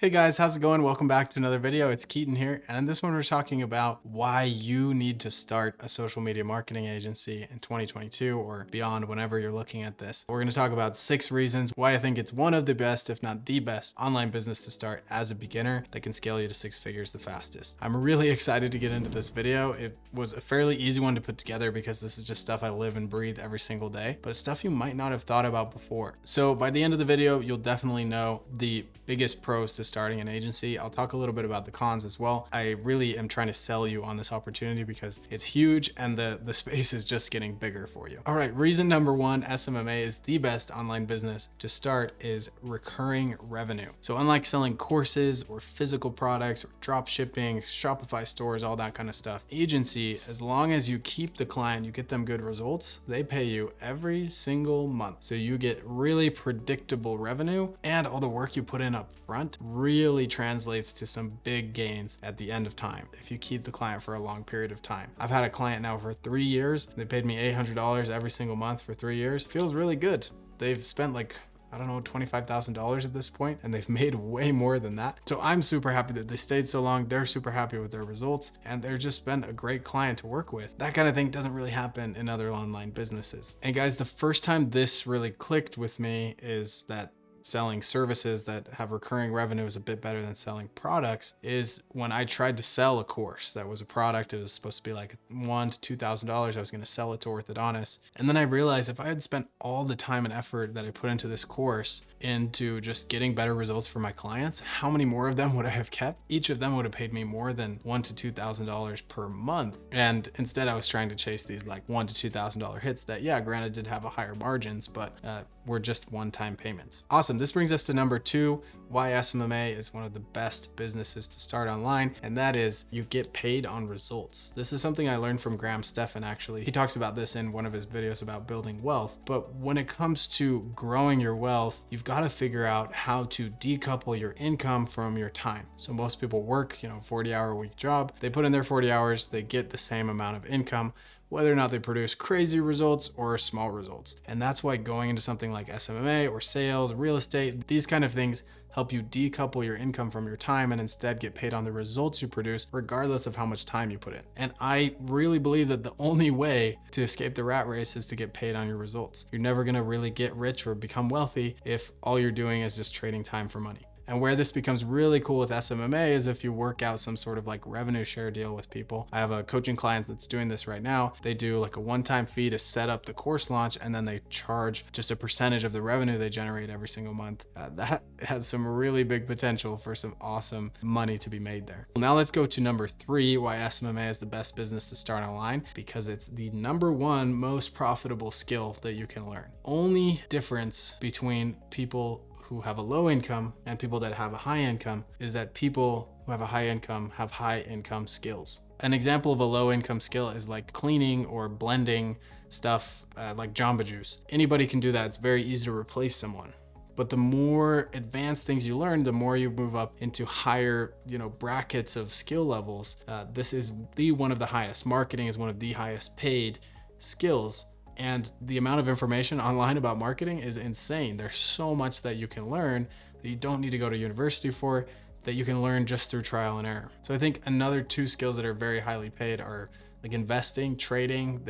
Hey guys, how's it going? Welcome back to another video. It's Keaton here, and in this one we're talking about why you need to start a social media marketing agency in 2022 or beyond whenever you're looking at this. We're going to talk about 6 reasons why I think it's one of the best, if not the best, online business to start as a beginner that can scale you to 6 figures the fastest. I'm really excited to get into this video. It was a fairly easy one to put together because this is just stuff I live and breathe every single day, but it's stuff you might not have thought about before. So by the end of the video, you'll definitely know the biggest pros to starting an agency. I'll talk a little bit about the cons as well. I really am trying to sell you on this opportunity because it's huge and the space is just getting bigger for you. All right, reason number 1, SMMA is the best online business to start is recurring revenue. So unlike selling courses or physical products or drop shipping, Shopify stores, all that kind of stuff, agency, as long as you keep the client, you get them good results, they pay you every single month. So you get really predictable revenue, and all the work you put in up front really translates to some big gains at the end of time if you keep the client for a long period of time. I've had a client now for 3 years. They paid me $800 every single month for 3 years. Feels really good. They've spent like, I don't know, $25,000 at this point, and they've made way more than that. So I'm super happy that they stayed so long. They're super happy with their results, and they're just been a great client to work with. That kind of thing doesn't really happen in other online businesses. And guys, the first time this really clicked with me is that selling services that have recurring revenue is a bit better than selling products is when I tried to sell a course that was a product. It was supposed to be like $1,000 to $2,000. I was going to sell it to orthodontists. And then I realized if I had spent all the time and effort that I put into this course into just getting better results for my clients, how many more of them would I have kept? Each of them would have paid me more than $1,000 to $2,000 per month. And instead I was trying to chase these like $1,000 to $2,000 hits that, yeah, granted did have a higher margins, but were just one-time payments. Awesome. This brings us to number 2, why SMMA is one of the best businesses to start online, and that is you get paid on results. This is something I learned from Graham Stephan, actually. He talks about this in one of his videos about building wealth, but when it comes to growing your wealth, you've got to figure out how to decouple your income from your time. So most people work, 40-hour-a-week job. They put in their 40 hours, they get the same amount of income, whether or not they produce crazy results or small results. And that's why going into something like SMMA or sales, real estate, these kind of things help you decouple your income from your time and instead get paid on the results you produce, regardless of how much time you put in. And I really believe that the only way to escape the rat race is to get paid on your results. You're never gonna really get rich or become wealthy if all you're doing is just trading time for money. And where this becomes really cool with SMMA is if you work out some sort of like revenue share deal with people. I have a coaching client that's doing this right now. They do like a one-time fee to set up the course launch, and then they charge just a percentage of the revenue they generate every single month. That has some really big potential for some awesome money to be made there. Now let's go to number 3, why SMMA is the best business to start online, because it's the number 1 most profitable skill that you can learn. Only difference between people who have a low income and people that have a high income is that people who have a high income have high income skills. An example of a low income skill is like cleaning or blending stuff like Jamba Juice. Anybody can do that. It's very easy to replace someone. But the more advanced things you learn, the more you move up into higher, brackets of skill levels. This is one of the highest. Marketing is one of the highest paid skills. And the amount of information online about marketing is insane. There's so much that you can learn that you don't need to go to university for, that you can learn just through trial and error. So I think another 2 skills that are very highly paid are like investing, trading.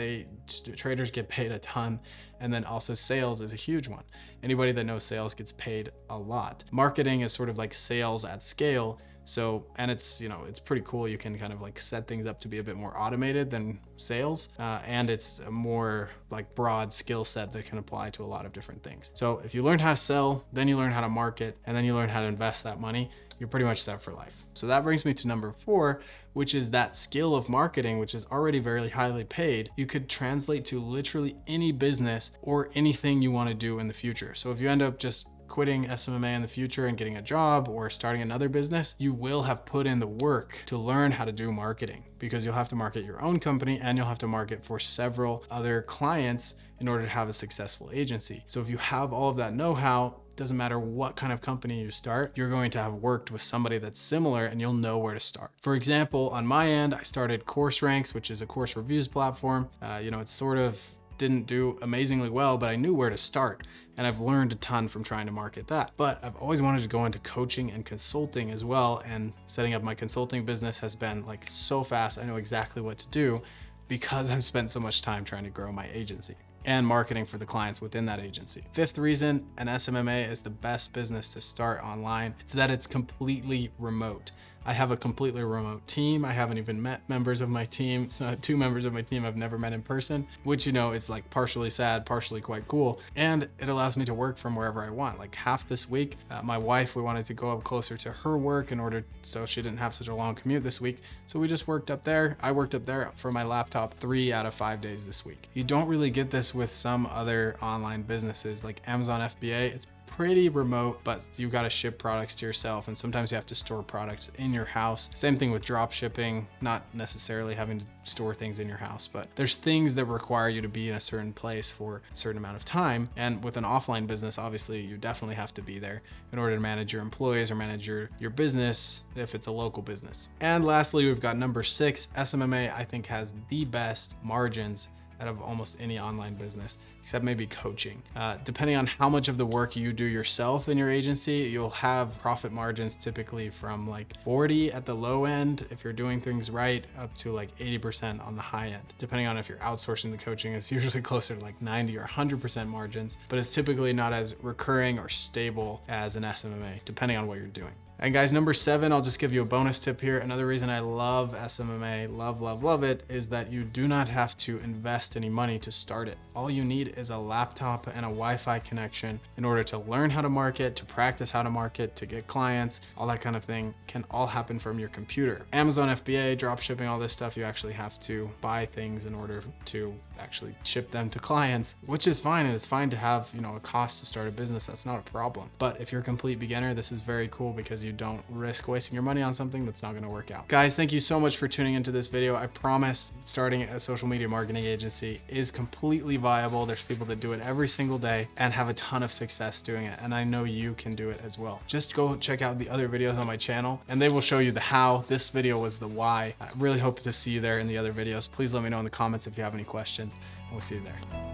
Traders get paid a ton. And then also sales is a huge one. Anybody that knows sales gets paid a lot. Marketing is sort of like sales at scale. So, and it's pretty cool. You can kind of like set things up to be a bit more automated than sales. And it's a more like broad skill set that can apply to a lot of different things. So if you learn how to sell, then you learn how to market, and then you learn how to invest that money, you're pretty much set for life. So that brings me to number 4, which is that skill of marketing, which is already very highly paid. You could translate to literally any business or anything you want to do in the future. So if you end up just quitting SMMA in the future and getting a job or starting another business, you will have put in the work to learn how to do marketing, because you'll have to market your own company and you'll have to market for several other clients in order to have a successful agency. So if you have all of that know-how, doesn't matter what kind of company you start, you're going to have worked with somebody that's similar and you'll know where to start. For example, on my end, I started Course Ranks, which is a course reviews platform. It's sort of didn't do amazingly well, but I knew where to start. And I've learned a ton from trying to market that. But I've always wanted to go into coaching and consulting as well. And setting up my consulting business has been like so fast. I know exactly what to do because I've spent so much time trying to grow my agency and marketing for the clients within that agency. Fifth reason an SMMA is the best business to start online, it's that it's completely remote. I have a completely remote team. I haven't even met members of my team. So 2 members of my team I've never met in person, which, you know, is like partially sad, partially quite cool. And it allows me to work from wherever I want. Like half this week, my wife, we wanted to go up closer to her work in order so she didn't have such a long commute this week. So we just worked up there. I worked up there for my laptop 3 out of 5 days this week. You don't really get this with some other online businesses like Amazon FBA. It's pretty remote, but you got to ship products to yourself, and sometimes you have to store products in your house. Same thing with drop shipping, not necessarily having to store things in your house, but there's things that require you to be in a certain place for a certain amount of time. And with an offline business, obviously you definitely have to be there in order to manage your employees or manage your business if it's a local business. And lastly, we've got number 6. SMMA, I think, has the best margins out of almost any online business, except maybe coaching. Depending on how much of the work you do yourself in your agency, you'll have profit margins typically from like 40 at the low end if you're doing things right, up to like 80% on the high end. Depending on if you're outsourcing the coaching, it's usually closer to like 90 or 100% margins, but it's typically not as recurring or stable as an SMMA, depending on what you're doing. And guys, number 7, I'll just give you a bonus tip here. Another reason I love SMMA, love it, is that you do not have to invest any money to start it. All you need is a laptop and a Wi-Fi connection in order to learn how to market, to practice how to market, to get clients, all that kind of thing can all happen from your computer. Amazon FBA, drop shipping, all this stuff, you actually have to buy things in order to actually ship them to clients, which is fine. And it's fine to have, you know, a cost to start a business. That's not a problem. But if you're a complete beginner, this is very cool because you don't risk wasting your money on something that's not going to work out. Guys, thank you so much for tuning into this video. I promise starting a social media marketing agency is completely viable. There's people that do it every single day and have a ton of success doing it. And I know you can do it as well. Just go check out the other videos on my channel and they will show you the how. This video was the why. I really hope to see you there in the other videos. Please let me know in the comments if you have any questions. We'll see you there.